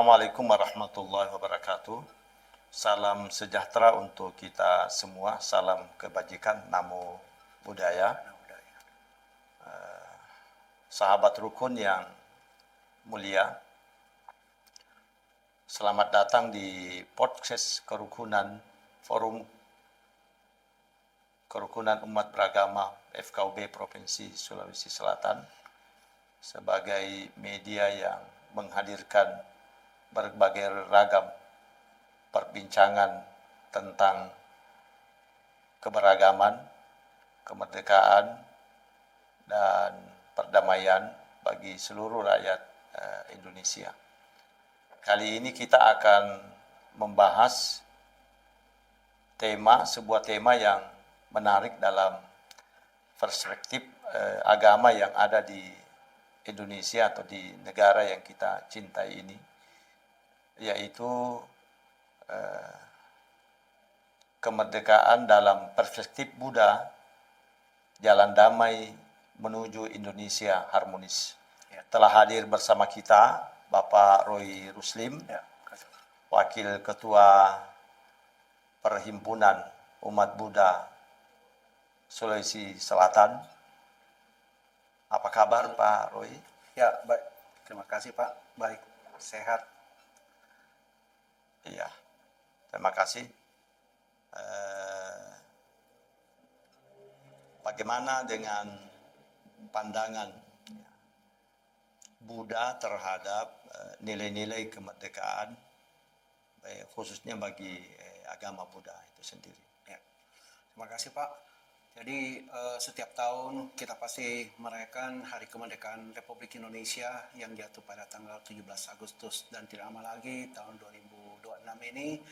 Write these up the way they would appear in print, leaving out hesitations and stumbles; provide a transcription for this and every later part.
Assalamualaikum warahmatullahi wabarakatuh. Salam sejahtera untuk kita semua. Salam kebajikan, namo buddhaya. Sahabat rukun yang mulia, selamat datang di podcast kerukunan Forum Kerukunan Umat Beragama FKUB Provinsi Sulawesi Selatan sebagai media yang menghadirkan berbagai ragam perbincangan tentang keberagaman, kemerdekaan, dan perdamaian bagi seluruh rakyat Indonesia. Kali ini kita akan membahas sebuah tema yang menarik dalam perspektif agama yang ada di Indonesia atau di negara yang kita cintai ini, yaitu kemerdekaan dalam perspektif Buddha, jalan damai menuju Indonesia harmonis. Telah hadir bersama kita Bapak Roy Ruslim, Wakil Ketua Perhimpunan Umat Buddha Sulawesi Selatan. Apa kabar Pak Roy? Ya, baik. Terima kasih Pak. Baik, sehat. Iya, terima kasih. Bagaimana dengan pandangan Buddha terhadap nilai-nilai kemerdekaan, khususnya bagi agama Buddha itu sendiri? Ya. Terima kasih Pak. Jadi setiap tahun kita pasti merayakan Hari Kemerdekaan Republik Indonesia yang jatuh pada tanggal 17 Agustus dan tidak lama lagi tahun 2026 ini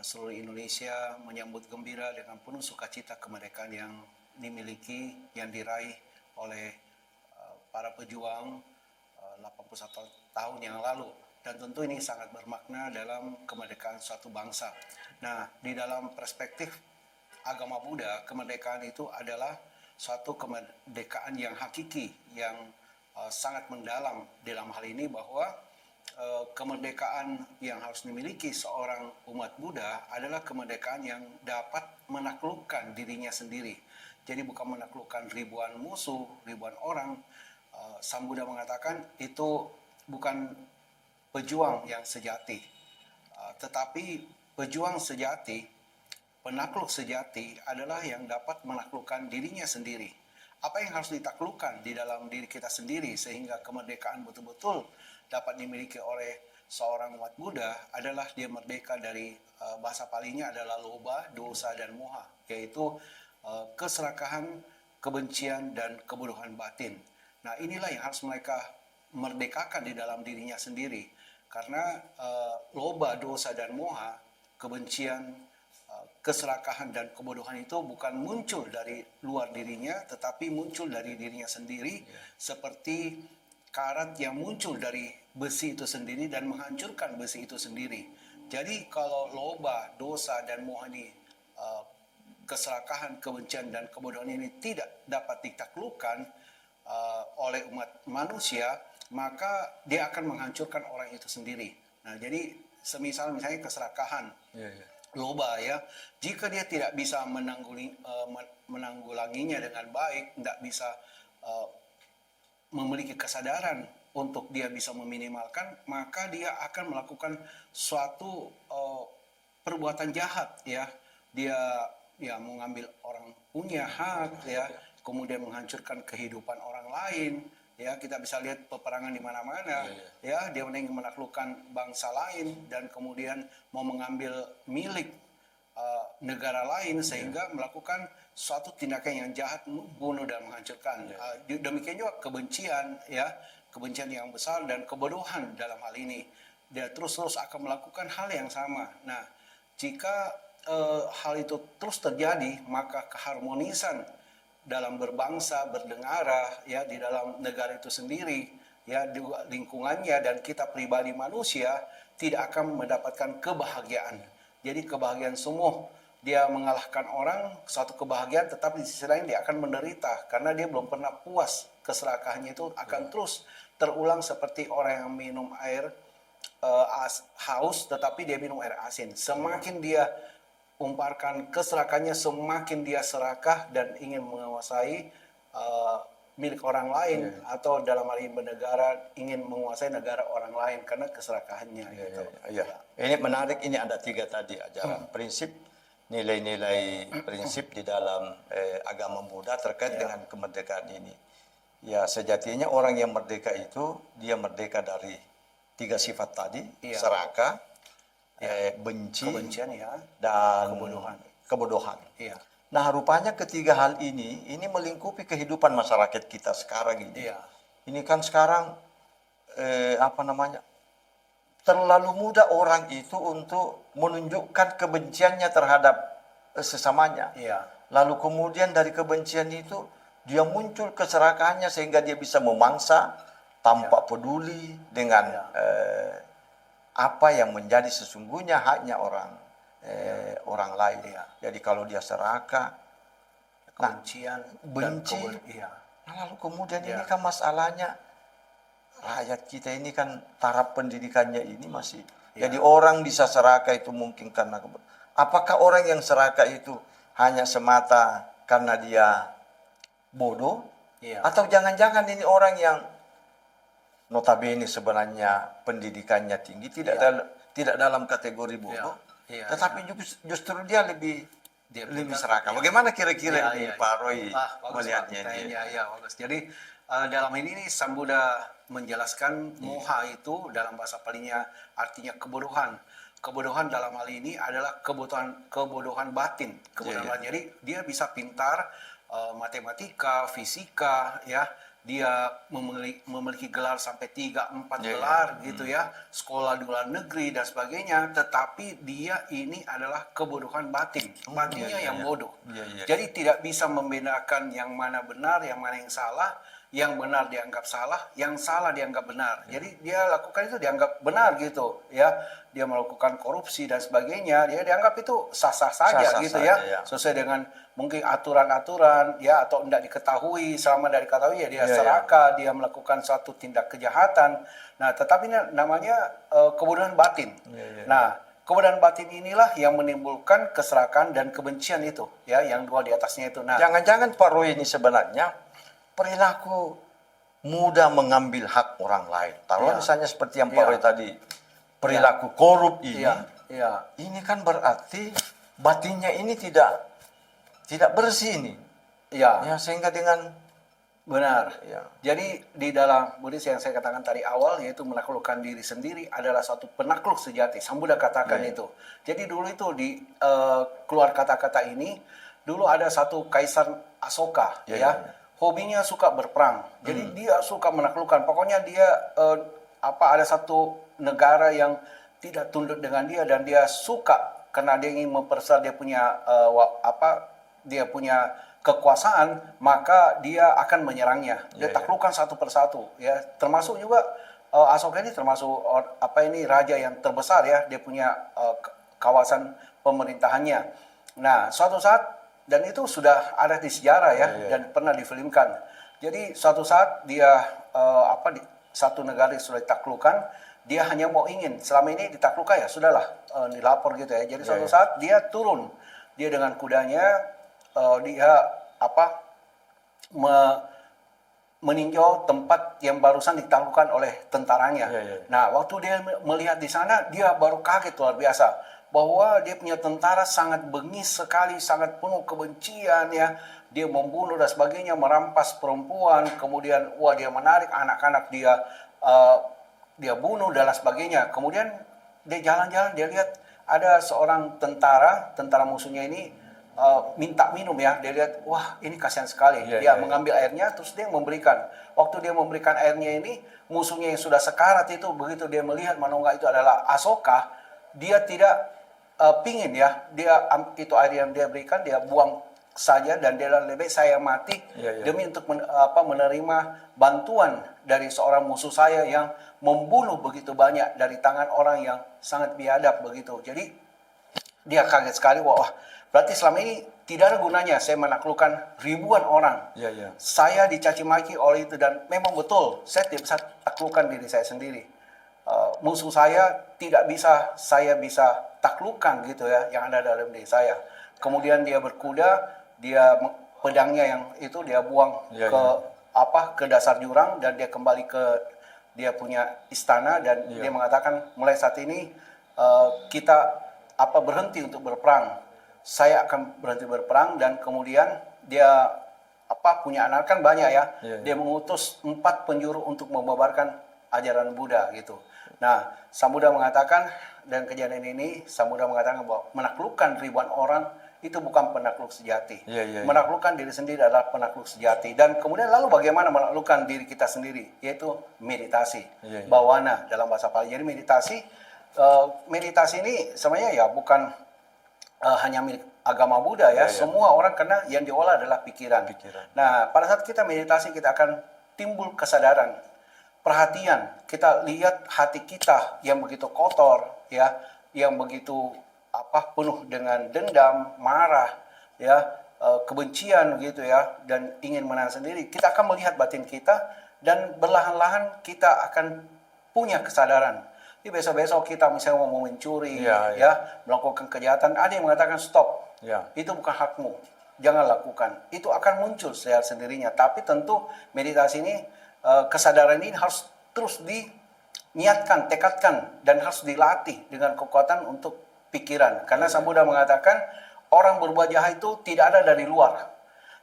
seluruh Indonesia menyambut gembira dengan penuh sukacita kemerdekaan yang dimiliki, yang diraih oleh para pejuang 81 tahun yang lalu. Dan tentu ini sangat bermakna dalam kemerdekaan suatu bangsa. Nah, di dalam perspektif agama Buddha, kemerdekaan itu adalah suatu kemerdekaan yang hakiki, yang sangat mendalam dalam hal ini bahwa kemerdekaan yang harus dimiliki seorang umat Buddha adalah kemerdekaan yang dapat menaklukkan dirinya sendiri. Jadi bukan menaklukkan ribuan musuh, ribuan orang. Sang Buddha mengatakan itu bukan pejuang yang sejati, tetapi pejuang sejati, penakluk sejati adalah yang dapat menaklukkan dirinya sendiri. Apa yang harus ditaklukkan di dalam diri kita sendiri sehingga kemerdekaan betul-betul dapat dimiliki oleh seorang umat Buddha adalah dia merdeka dari bahasa palinya adalah loba, dosa, dan moha, yaitu keserakahan, kebencian, dan kebodohan batin. Nah, inilah yang harus mereka merdekakan di dalam dirinya sendiri. Karena loba, dosa, dan moha, kebencian, keserakahan dan kebodohan itu bukan muncul dari luar dirinya, tetapi muncul dari dirinya sendiri, seperti karat yang muncul dari besi itu sendiri dan menghancurkan besi itu sendiri. Jadi kalau loba, dosa, dan moha ini, keserakahan, kebencian, dan kebodohan ini tidak dapat ditaklukkan oleh umat manusia, maka dia akan menghancurkan orang itu sendiri. Nah, jadi misalnya keserakahan, loba ya, jika dia tidak bisa menanggulanginya dengan baik, tidak bisa memiliki kesadaran untuk dia bisa meminimalkan, maka dia akan melakukan suatu perbuatan jahat ya. Dia ya mengambil orang punya hak ya, kemudian menghancurkan kehidupan orang lain. Ya, kita bisa lihat peperangan di mana-mana. Ya, dia ingin menaklukkan bangsa lain dan kemudian mau mengambil milik negara lain sehingga melakukan suatu tindakan yang jahat, membunuh dan menghancurkan. Demikian juga kebencian, ya, kebencian yang besar dan kebodohan dalam hal ini. Dia terus-terus akan melakukan hal yang sama. Nah, jika hal itu terus terjadi, maka keharmonisan dalam berbangsa, bernegara, ya, di dalam negara itu sendiri, ya, di lingkungannya dan kita pribadi manusia tidak akan mendapatkan kebahagiaan. Jadi kebahagiaan semu, dia mengalahkan orang, suatu kebahagiaan, tetapi di sisi lain dia akan menderita karena dia belum pernah puas. Keserakahannya itu akan terus terulang seperti orang yang minum air haus, tetapi dia minum air asin. Semakin dia umparkan keserakahannya, semakin dia serakah dan ingin menguasai milik orang lain, atau dalam hal ini bernegara, ingin menguasai negara orang lain karena keserakahannya. Gitu. Ini menarik, ini ada 3 tadi ajaran prinsip, nilai-nilai prinsip di dalam agama Buddha terkait dengan kemerdekaan ini. Ya, sejatinya orang yang merdeka itu dia merdeka dari 3 sifat tadi, serakah, benci, Kebencian dan kebodohan. Iya. Nah, rupanya ketiga hal ini melingkupi kehidupan masyarakat kita sekarang ini. Iya. Ini kan sekarang terlalu mudah orang itu untuk menunjukkan kebenciannya terhadap sesamanya. Iya. Lalu kemudian dari kebencian itu dia muncul keserakahannya sehingga dia bisa memangsa tanpa peduli dengan apa yang menjadi sesungguhnya haknya orang lain. Jadi kalau dia serakah, Kebencian, benci, iya. nah, lalu kemudian ini kan masalahnya rakyat kita ini kan taraf pendidikannya ini masih. Jadi orang bisa serakah itu mungkin karena apakah orang yang serakah itu hanya semata karena dia bodoh? Atau jangan-jangan ini orang yang notabene sebenarnya pendidikannya tinggi, tidak dalam kategori bodoh, tetapi justru dia lebih serakah. Bagaimana kira-kira ini Pak Roy melihatnya ini? Bagus. Jadi dalam ini Sang Buddha menjelaskan moha itu dalam bahasa Palinya artinya kebodohan. Kebodohan dalam hal ini adalah kebodohan batin. Batin. Jadi dia bisa pintar matematika, fisika, dia memiliki gelar sampai 3-4 gelar gitu ya, sekolah di luar negeri dan sebagainya, tetapi dia ini adalah kebodohan batin, batinnya yang bodoh. Jadi tidak bisa membedakan yang mana benar, yang mana yang salah, yang benar dianggap salah, yang salah dianggap benar. Jadi dia lakukan itu dianggap benar gitu ya, dia melakukan korupsi dan sebagainya, dia dianggap itu sah-sah saja gitu ya, sesuai dengan mungkin aturan-aturan atau tidak diketahui, selama tidak diketahui dia serakah, dia melakukan suatu tindak kejahatan. Nah, tetapi ini namanya kebodohan batin. Nah, kebodohan batin inilah yang menimbulkan keserakahan dan kebencian itu yang 2 di atasnya itu. Nah, jangan-jangan Pak Roy ini sebenarnya perilaku mudah mengambil hak orang lain. Taruh misalnya seperti yang Pak Roy tadi, perilaku korup ini, ini kan berarti batinnya ini tidak bersih ini. Sehingga dengan benar. Jadi di dalam Buddhis yang saya katakan tadi awal, yaitu menaklukkan diri sendiri adalah suatu penakluk sejati. Sang Buddha katakan itu. Jadi dulu itu di keluar kata-kata ini, dulu ada satu kaisar Asoka, hobinya suka berperang. Jadi dia suka menaklukkan. Pokoknya dia ada satu negara yang tidak tunduk dengan dia dan dia suka karena dia ingin memperbesar dia punya dia punya kekuasaan, maka dia akan menyerangnya. Dia taklukkan satu persatu termasuk juga Asoka ini termasuk raja yang terbesar dia punya kawasan pemerintahannya. Nah, suatu saat, dan itu sudah ada di sejarah dan pernah difilmkan. Jadi suatu saat dia di satu negara yang sudah ditaklukkan, dia hanya mau ingin selama ini ditaklukkan sudahlah, dilapor gitu Jadi suatu saat dia turun, dia dengan kudanya dia meninjau tempat yang barusan ditaklukkan oleh tentaranya. Nah, waktu dia melihat di sana, dia baru kaget luar biasa bahwa dia punya tentara sangat bengis sekali, sangat penuh kebencian dia membunuh dan sebagainya, merampas perempuan, kemudian dia menarik anak-anak dia bunuh dan sebagainya. Kemudian dia jalan-jalan, dia lihat ada seorang tentara musuhnya ini minta minum dia lihat, wah ini kasihan sekali. Dia mengambil airnya, terus dia memberikan. Waktu dia memberikan airnya ini, musuhnya yang sudah sekarat itu, begitu dia melihat Manongga itu adalah Asoka, dia tidak pingin itu air yang dia berikan, dia buang saja, dan dia lebih saya mati demi untuk menerima bantuan dari seorang musuh saya yang membunuh begitu banyak dari tangan orang yang sangat biadab begitu. Jadi dia kaget sekali, wah berarti selama ini tidak ada gunanya saya menaklukkan ribuan orang. Saya dicaci maki oleh itu, dan memang betul saya tidak bisa taklukkan diri saya sendiri. musuh saya tidak bisa saya bisa taklukkan gitu ya, yang ada dalam diri saya. Kemudian dia berkuda, pedangnya yang itu dia buang ke dasar jurang, dan dia kembali ke dia punya istana, dan dia mengatakan mulai saat ini kita berhenti untuk berperang. Saya akan berhenti berperang. Dan kemudian dia punya anak kan banyak ya. Dia mengutus 4 penjuru untuk membabarkan ajaran Buddha gitu. Nah, Sang Buddha mengatakan, dan kejadian ini Sang Buddha mengatakan bahwa menaklukkan ribuan orang itu bukan penakluk sejati. Menaklukkan diri sendiri adalah penakluk sejati. Dan kemudian lalu bagaimana menaklukkan diri kita sendiri? Yaitu meditasi. Bawana dalam bahasa Pali. Jadi meditasi ini sebenarnya ya bukan hanya milik agama Buddha ya. Semua orang, karena yang diolah adalah pikiran. Nah, pada saat kita meditasi, kita akan timbul kesadaran, perhatian. Kita lihat hati kita yang begitu kotor ya, yang begitu penuh dengan dendam, marah ya, kebencian gitu ya, dan ingin menang sendiri. Kita akan melihat batin kita, dan berlahan-lahan kita akan punya kesadaran. Jadi besok-besok kita misalnya mau mencuri ya, melakukan kejahatan, ada yang mengatakan stop. Itu bukan hakmu. Jangan lakukan. Itu akan muncul secara sendirinya. Tapi tentu meditasi ini, kesadaran ini harus terus diniatkan, tekadkan, dan harus dilatih dengan kekuatan untuk pikiran. Karena Sang Buddha mengatakan orang berbuat jahat itu tidak ada dari luar.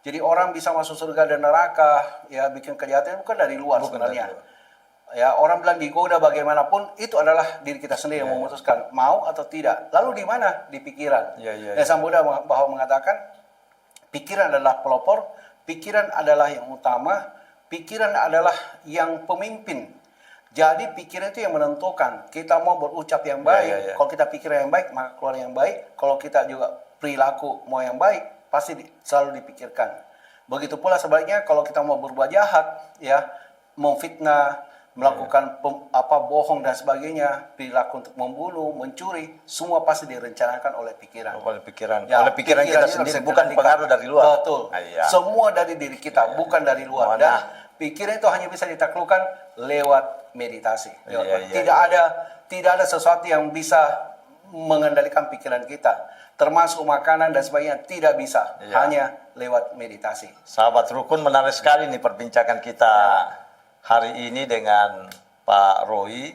Jadi orang bisa masuk surga dan neraka, ya bikin kejahatan bukan dari luar sebenarnya. Ya, orang bilang digoda bagaimanapun, itu adalah diri kita sendiri yang memutuskan mau atau tidak. Lalu di mana? Di pikiran. Sang Buddha bahwa mengatakan pikiran adalah pelopor, pikiran adalah yang utama, pikiran adalah yang pemimpin. Jadi pikiran itu yang menentukan. Kita mau berucap yang baik, kalau kita pikiran yang baik, maka keluar yang baik. Kalau kita juga perilaku mau yang baik, pasti selalu dipikirkan. Begitu pula sebaliknya, kalau kita mau berbuat jahat, ya, memfitnah, melakukan bohong dan sebagainya, perilaku untuk membunuh, mencuri, semua pasti direncanakan oleh pikiran. Oleh pikiran. Ya, oleh pikiran kita sendiri, bukan pengaruh dari luar. Betul. Semua dari diri kita, bukan dari luar. Dan pikiran itu hanya bisa ditaklukkan lewat meditasi. Tidak ada sesuatu yang bisa mengendalikan pikiran kita, termasuk makanan dan sebagainya, tidak bisa. Hanya lewat meditasi. Sahabat rukun, menarik sekali nih perbincangan kita hari ini dengan Pak Roy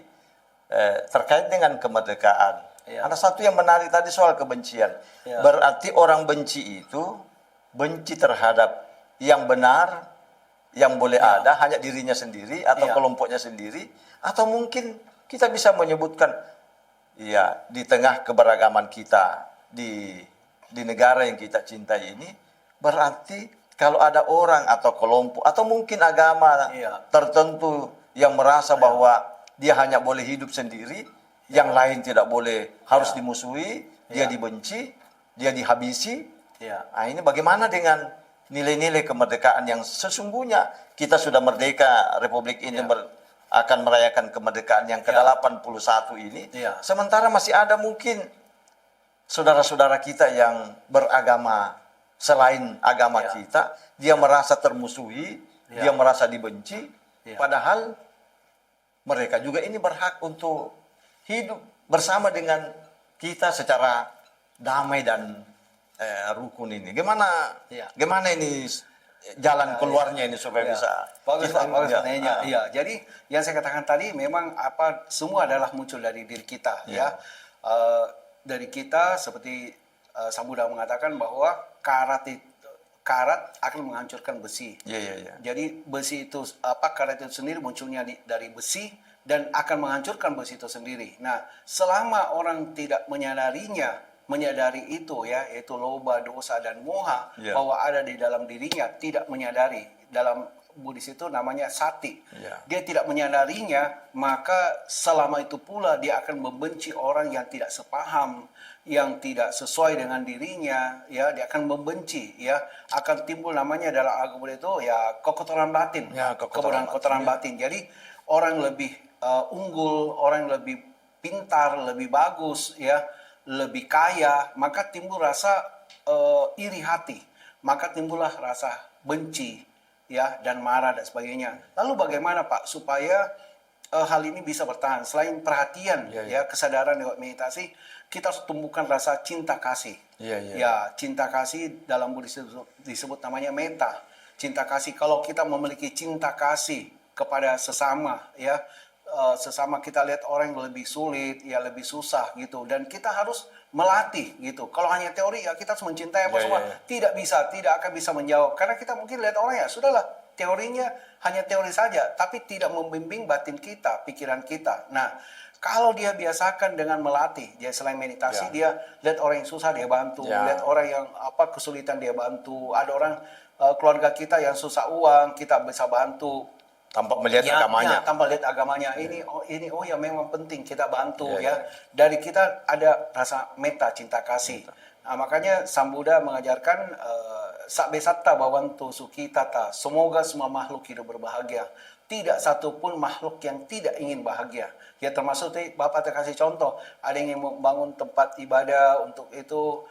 terkait dengan kemerdekaan. Ada satu yang menarik tadi soal kebencian. Berarti orang benci itu benci terhadap yang benar, yang boleh ada hanya dirinya sendiri atau kelompoknya sendiri, atau mungkin kita bisa menyebutkan di tengah keberagaman kita di negara yang kita cintai ini, berarti kalau ada orang atau kelompok atau mungkin agama tertentu yang merasa bahwa dia hanya boleh hidup sendiri, yang lain tidak boleh, harus dimusuhi, dia dibenci, dia dihabisi. Nah, ini bagaimana dengan nilai-nilai kemerdekaan yang sesungguhnya kita sudah merdeka, Republik ini akan merayakan kemerdekaan yang ke-81 ini. Sementara masih ada mungkin saudara-saudara kita yang beragama selain agama kita, dia merasa termusuhi, dia merasa dibenci, padahal mereka juga ini berhak untuk hidup bersama dengan kita secara damai dan rukun ini. Gimana ini jalan keluarnya ini supaya bisa bagus pertanyaannya. Jadi yang saya katakan tadi memang semua adalah muncul dari diri kita dari kita, seperti Sang Buddha mengatakan bahwa karat akan menghancurkan besi. Jadi besi itu karat itu sendiri munculnya dari besi dan akan menghancurkan besi itu sendiri. Nah, selama orang tidak menyadari itu yaitu loba, dosa dan moha bahwa ada di dalam dirinya, tidak menyadari. Dalam Buddhis itu namanya sati. Dia tidak menyadarinya, maka selama itu pula dia akan membenci orang yang tidak sepaham, yang tidak sesuai dengan dirinya, dia akan membenci, akan timbul namanya dalam agama itu kekotoran batin, kekotoran batin. Jadi orang lebih unggul, orang lebih pintar, lebih bagus, lebih kaya, maka timbul rasa iri hati, maka timbullah rasa benci, dan marah dan sebagainya. Lalu bagaimana Pak supaya hal ini bisa bertahan. Selain perhatian, Iya, iya. ya kesadaran lewat meditasi, kita harus tumbuhkan rasa cinta kasih. Iya, iya. Ya, cinta kasih dalam Buddhisme disebut namanya metta. Cinta kasih. Kalau kita memiliki cinta kasih kepada sesama, ya, sesama kita lihat orang yang lebih sulit, ya lebih susah gitu, dan kita harus melatih gitu. Kalau hanya teori ya kita harus mencintai apa Ya, semua, ya, ya. tidak akan bisa menjawab karena kita mungkin lihat orang ya sudahlah teorinya hanya teori saja, tapi tidak membimbing batin kita, pikiran kita. Nah, kalau dia biasakan dengan melatih, dia selain meditasi, Ya. dia lihat orang yang susah dia bantu, Ya. lihat orang yang kesulitan dia bantu, ada orang keluarga kita yang susah uang, kita bisa bantu. Tanpa melihat agamanya. Ya, tanpa lihat agamanya. Ini oh ya memang penting kita bantu Ya, ya. Dari kita ada rasa metta, cinta kasih. Nah, makanya Sang Buddha mengajarkan sabbe satta bhavantu sukhitata. Semoga semua makhluk hidup berbahagia. Tidak satu pun makhluk yang tidak ingin bahagia. Ya termasuk tadi Bapak kasih contoh, ada yang ingin membangun tempat ibadah untuk itu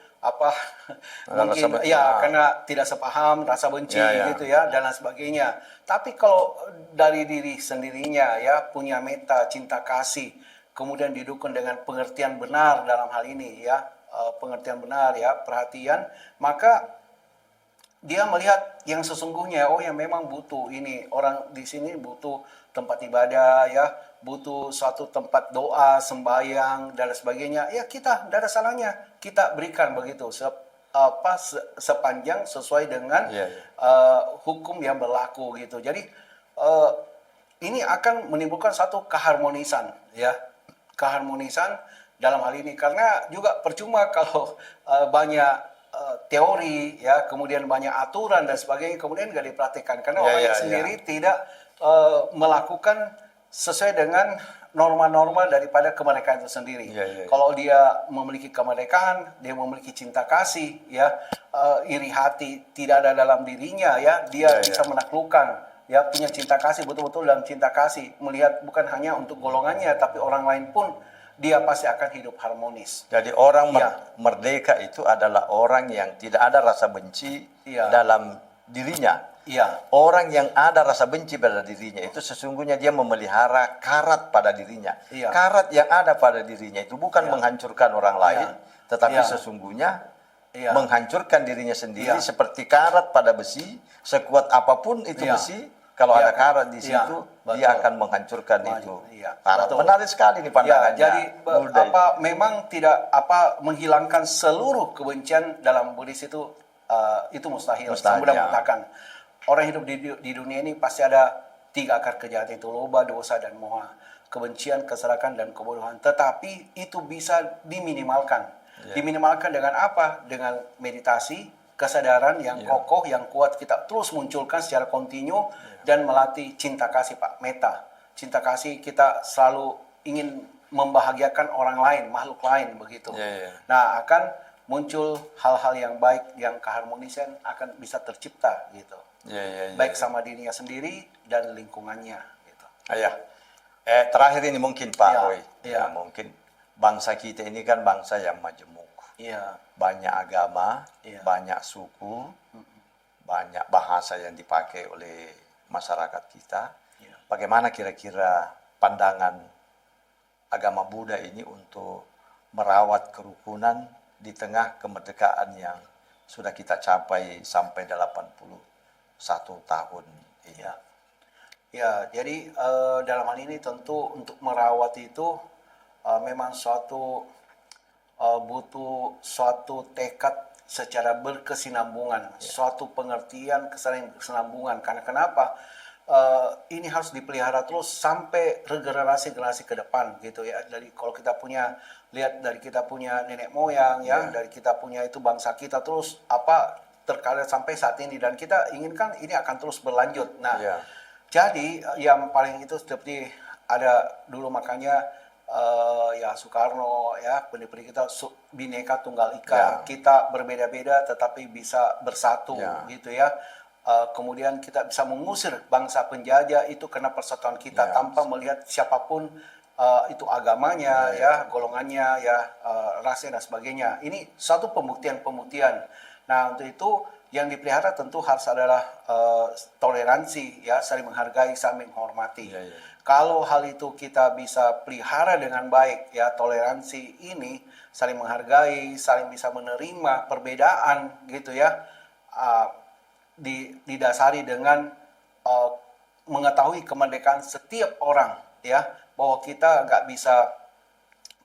mungkin rasa ya karena tidak sepaham, rasa benci Ya. gitu ya dan lain sebagainya. Tapi kalau dari diri sendirinya ya punya metta, cinta kasih, kemudian didukung dengan pengertian benar dalam hal ini ya, pengertian benar ya, perhatian, maka dia melihat yang sesungguhnya, oh yang memang butuh ini, orang di sini butuh tempat ibadah ya, butuh suatu tempat doa, sembahyang dan sebagainya. Ya kita tidak ada salahnya kita berikan begitu sepanjang sesuai dengan hukum yang berlaku gitu. Jadi ini akan menimbulkan satu keharmonisan ya, keharmonisan dalam hal ini, karena juga percuma kalau banyak teori ya, kemudian banyak aturan dan sebagainya, kemudian nggak diperhatikan karena orang sendiri tidak melakukan sesuai dengan norma-norma daripada kemerdekaan itu sendiri. Kalau dia memiliki kemerdekaan, dia memiliki cinta kasih ya, iri hati tidak ada dalam dirinya ya, dia bisa menaklukkan ya, punya cinta kasih betul-betul dalam cinta kasih, melihat bukan hanya untuk golongannya tapi orang lain pun dia pasti akan hidup harmonis. Jadi orang merdeka itu adalah orang yang tidak ada rasa benci dalam dirinya. Orang yang ada rasa benci pada dirinya itu sesungguhnya dia memelihara karat pada dirinya. Karat yang ada pada dirinya itu bukan menghancurkan orang lain, tetapi sesungguhnya menghancurkan dirinya sendiri, seperti karat pada besi. Sekuat apapun itu besi, kalau ada karat di situ, dia akan menghancurkan itu. Karat. Menarik sekali nih pandangannya. Jadi memang tidak menghilangkan seluruh kebencian dalam Buddhis itu mustahil. Sang Buddha mengatakan orang hidup di dunia ini pasti ada 3 akar kejahatan itu, loba, dosa, dan moha. Kebencian, keserakan, dan kebodohan. Tetapi itu bisa diminimalkan. Diminimalkan dengan apa? Dengan meditasi, kesadaran yang kokoh, yang kuat kita terus munculkan secara kontinu dan melatih cinta kasih, Pak, metta. Cinta kasih kita selalu ingin membahagiakan orang lain, makhluk lain begitu. Nah, akan muncul hal-hal yang baik, yang keharmonisan akan bisa tercipta gitu. Baik sama dirinya sendiri dan lingkungannya gitu. Terakhir ini mungkin Pak Roy, mungkin bangsa kita ini kan bangsa yang majemuk. Banyak agama, banyak suku, banyak bahasa yang dipakai oleh masyarakat kita. Bagaimana kira-kira pandangan agama Buddha ini untuk merawat kerukunan di tengah kemerdekaan yang sudah kita capai sampai 81 tahun ini? Jadi dalam hal ini tentu untuk merawat itu memang butuh suatu tekad secara berkesinambungan, suatu pengertian kesinambungan. Karena kenapa? Ini harus dipelihara terus sampai generasi ke depan gitu ya. Dari kalau kita punya dari kita punya nenek moyang dari kita punya itu bangsa kita terus terkadang sampai saat ini, dan kita inginkan ini akan terus berlanjut. Nah, jadi yang paling itu seperti ada dulu makanya Soekarno ya, pendiri kita Bhinneka Tunggal Ika, kita berbeda-beda tetapi bisa bersatu gitu ya. Kemudian kita bisa mengusir bangsa penjajah itu karena persatuan kita tanpa melihat siapapun itu agamanya golongannya rasnya dan sebagainya. Ini satu pembuktian. Nah, untuk itu yang dipelihara tentu harus adalah toleransi saling menghargai, saling menghormati. Kalau hal itu kita bisa pelihara dengan baik, ya toleransi ini, saling menghargai, saling bisa menerima perbedaan gitu ya, uh, didasari dengan uh, mengetahui kemerdekaan setiap orang, ya, bahwa kita nggak bisa,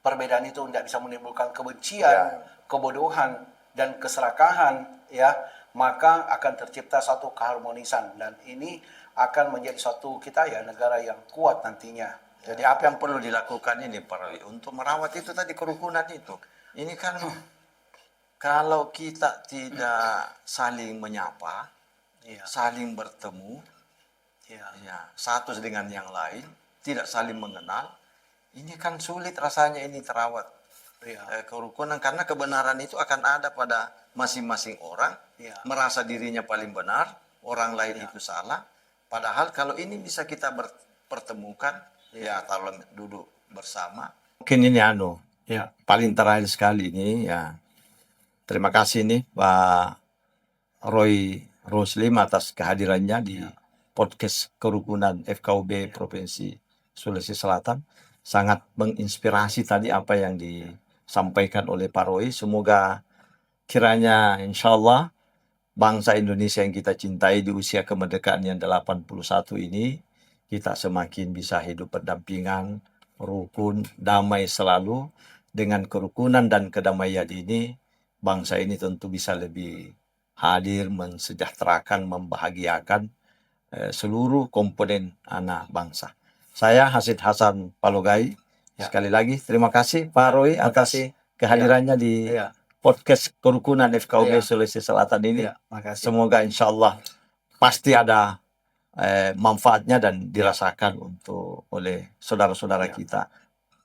perbedaan itu nggak bisa menimbulkan kebencian, kebodohan dan keserakahan, ya, maka akan tercipta satu keharmonisan, dan ini akan menjadi suatu kita ya negara yang kuat nantinya. Jadi apa yang perlu dilakukan ini Pak Roy untuk merawat itu tadi kerukunan itu? Ini kan kalau kita tidak saling menyapa, saling bertemu, satu dengan yang lain, tidak saling mengenal, ini kan sulit rasanya ini terawat. Kerukunan, karena kebenaran itu akan ada pada masing-masing orang, merasa dirinya paling benar, orang lain itu salah. Padahal kalau ini bisa kita pertemukan, ya kalau duduk bersama. Mungkin ini paling terakhir sekali ini ya. Terima kasih nih Pak Roy Roslim atas kehadirannya di podcast Kerukunan FKUB Provinsi Sulawesi Selatan. Sangat menginspirasi tadi apa yang disampaikan oleh Pak Roy. Semoga kiranya insya Allah bangsa Indonesia yang kita cintai di usia kemerdekaan yang 81 ini, kita semakin bisa hidup berdampingan, rukun, damai selalu. Dengan kerukunan dan kedamaian ini, bangsa ini tentu bisa lebih hadir, mensejahterakan, membahagiakan seluruh komponen anak bangsa. Saya Hasid Hasan Palogai. Sekali lagi terima kasih Pak Roy atas kehadirannya di podcast Kerukunan FKUB Sulawesi Selatan ini. Semoga insya Allah pasti ada manfaatnya dan dirasakan oleh saudara-saudara kita,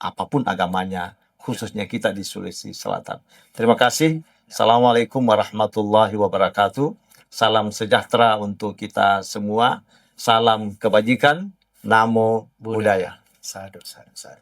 apapun agamanya, khususnya kita di Sulawesi Selatan. Terima kasih. Assalamualaikum warahmatullahi wabarakatuh. Salam sejahtera untuk kita semua. Salam kebajikan. Namo Buddhaya. Sadhu, sadhu, sadhu.